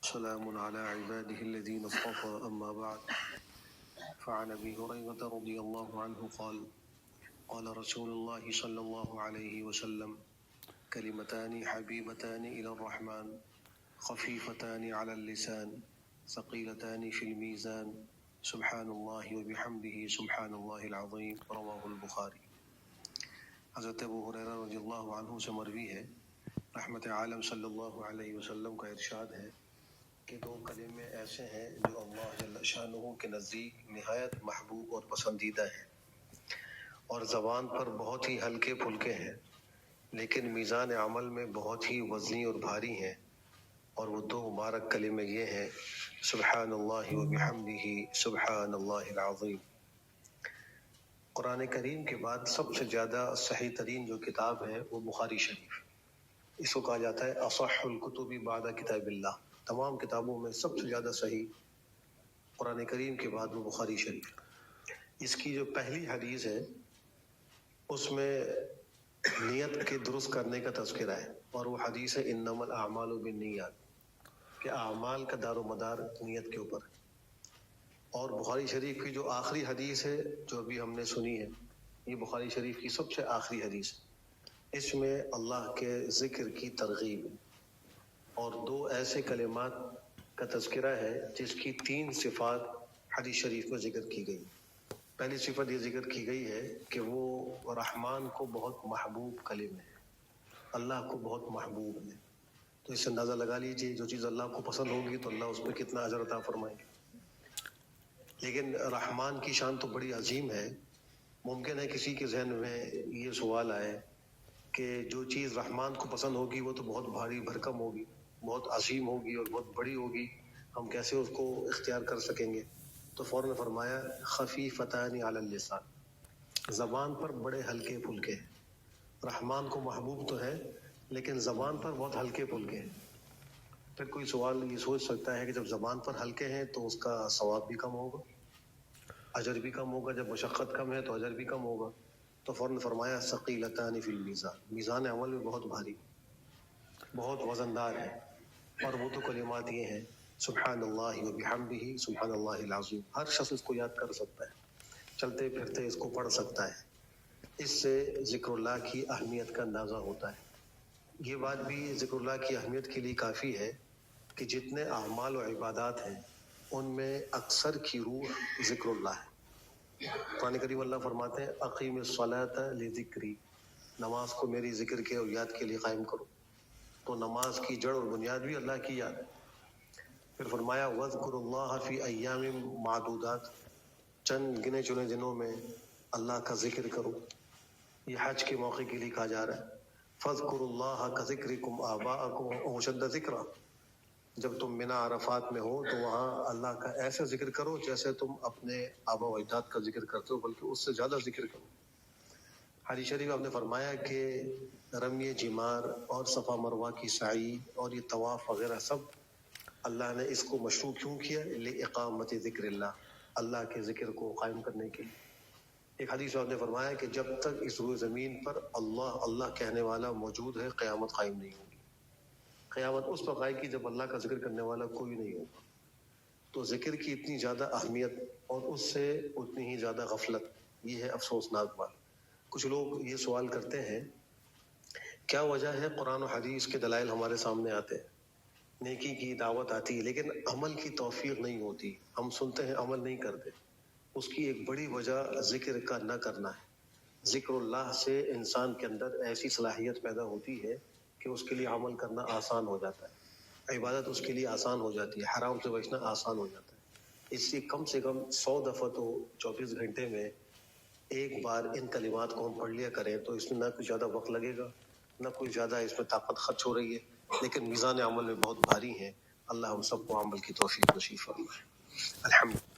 سلام على عباده الذين اصطفى أما بعد فعن أبي هريرة رضي الله عنه قال قال رسول الله صلى الله عليه وسلم كلمتان حبيبتان إلى الرحمن خفيفتان على اللسان ثقيلتان في الميزان سبحان الله وبحمده سبحان الله العظيم رواه البخاری۔ حضرت ابو ہریرہ رضی اللہ عنہ سے مروی ہے، رحمت عالم صلی اللہ علیہ وسلم کا ارشاد ہے کہ دو کلمے ایسے ہیں جو اللہ جل شانہ کے نزدیک نہایت محبوب اور پسندیدہ ہیں اور زبان پر بہت ہی ہلکے پھلکے ہیں، لیکن میزان عمل میں بہت ہی وزنی اور بھاری ہیں، اور وہ دو مبارک کلمے یہ ہیں سبحان اللہ وبحمدہ سبحان اللہ العظیم۔ قرآن کریم کے بعد سب سے زیادہ صحیح ترین جو کتاب ہے وہ بخاری شریف، اس کو کہا جاتا ہے اصح الکتب بعد کتاب اللہ۔ تمام کتابوں میں سب سے زیادہ صحیح قرآن کریم کے بعد وہ بخاری شریف۔ اس کی جو پہلی حدیث ہے اس میں نیت کے درست کرنے کا تذکرہ ہے، اور وہ حدیث ہے انما الاعمال بالنیات، کہ اعمال کا دار و مدار نیت کے اوپر ہے۔ اور بخاری شریف کی جو آخری حدیث ہے جو ابھی ہم نے سنی ہے، یہ بخاری شریف کی سب سے آخری حدیث ہے۔ اس میں اللہ کے ذکر کی ترغیب اور دو ایسے کلمات کا تذکرہ ہے جس کی 3 صفات حدیث شریف میں ذکر کی گئی۔ پہلی صفت یہ ذکر کی گئی ہے کہ وہ رحمان کو بہت محبوب کلمہ ہے، اللہ کو بہت محبوب ہے۔ تو اس سے اندازہ لگا لیجیے جو چیز اللہ کو پسند ہوگی تو اللہ اس پہ کتنا اجر عطا فرمائیں گے۔ لیکن رحمان کی شان تو بڑی عظیم ہے۔ ممکن ہے کسی کے ذہن میں یہ سوال آئے کہ جو چیز رحمان کو پسند ہوگی وہ تو بہت بھاری بھرکم ہوگی، بہت عظیم ہوگی اور بہت بڑی ہوگی، ہم کیسے اس کو اختیار کر سکیں گے؟ تو فوراً فرمایا خفیفتان علی اللسان، زبان پر بڑے ہلکے پھلکے ہیں۔ رحمان کو محبوب تو ہے لیکن زبان پر بہت ہلکے پھلکے ہیں۔ پھر کوئی سوال یہ سوچ سکتا ہے کہ جب زبان پر ہلکے ہیں تو اس کا ثواب بھی کم ہوگا، اجر بھی کم ہوگا، جب مشقت کم ہے تو اجر بھی کم ہوگا۔ تو فوراً فرمایا ثقیلتان فی المیزان، میزان عمل میں بہت بھاری، بہت وزندار ہے۔ اور وہ تو کلمات یہ ہیں سبحان اللہ وبحمدہ سبحان اللہ العظیم۔ ہر شخص اس کو یاد کر سکتا ہے، چلتے پھرتے اس کو پڑھ سکتا ہے۔ اس سے ذکر اللہ کی اہمیت کا اندازہ ہوتا ہے۔ یہ بات بھی ذکر اللہ کی اہمیت کے لیے کافی ہے کہ جتنے اعمال و عبادات ہیں ان میں اکثر کی روح ذکر اللہ ہے۔ قرآن کریم اللہ فرماتے ہیں اقیم الصلاۃ لذکری، نماز کو میری ذکر کے اور یاد کے لیے قائم کرو۔ تو نماز کی جڑ اور بنیاد بھی اللہ کی یاد ہے۔ پھر فرمایا وَاذْكُرُوا اللَّهَ فِي أَيَّامٍ مَعْدُودَاتٍ، چند گنے چنے دنوں میں اللہ کا ذکر کرو۔ یہ حج کے موقع کے لیے کہا جا رہا ہے فَاذْكُرُوا اللَّهَ كَذِكْرِكُمْ آبَاءَكُمْ أَوْ أَشَدَّ ذِكْرًا، جب تم منی عرفات میں ہو تو وہاں اللہ کا ایسا ذکر کرو جیسے تم اپنے آبا و اجداد کا ذکر کرتے ہو، بلکہ اس سے زیادہ ذکر کرو۔ حدیث شریف آپ نے فرمایا کہ رمی جمار اور صفا مروہ کی سعی اور یہ طواف وغیرہ سب اللہ نے اس کو مشروع کیوں کیا؟ لِإِقَامَةِ ذِكْرِ اللہ، اللہ کے ذکر کو قائم کرنے کے لیے۔ ایک حدیث میں آپ نے فرمایا کہ جب تک اس روئے زمین پر اللہ اللہ کہنے والا موجود ہے قیامت قائم نہیں ہوگی۔ قیامت اس وقت آئے گی جب اللہ کا ذکر کرنے والا کوئی نہیں ہوگا۔ تو ذکر کی اتنی زیادہ اہمیت اور اس سے اتنی ہی زیادہ غفلت، یہ ہے افسوسناک بات۔ کچھ لوگ یہ سوال کرتے ہیں کیا وجہ ہے قرآن و حدیث کے دلائل ہمارے سامنے آتے ہیں، نیکی کی دعوت آتی ہے لیکن عمل کی توفیق نہیں ہوتی، ہم سنتے ہیں عمل نہیں کرتے۔ اس کی ایک بڑی وجہ ذکر کا نہ کرنا ہے۔ ذکر اللہ سے انسان کے اندر ایسی صلاحیت پیدا ہوتی ہے کہ اس کے لیے عمل کرنا آسان ہو جاتا ہے، عبادت اس کے لیے آسان ہو جاتی ہے، حرام سے بچنا آسان ہو جاتا ہے۔ اس سے کم 100 دفعہ تو 24 گھنٹے میں ایک بار ان کلمات کو ہم پڑھ لیا کریں تو اس میں نہ کچھ زیادہ وقت لگے گا، نہ کوئی زیادہ اس میں طاقت خرچ ہو رہی ہے، لیکن میزان عمل میں بہت بھاری ہیں۔ اللہ ہم سب کو عمل کی توفیق نصیب فرمائے۔ الحمد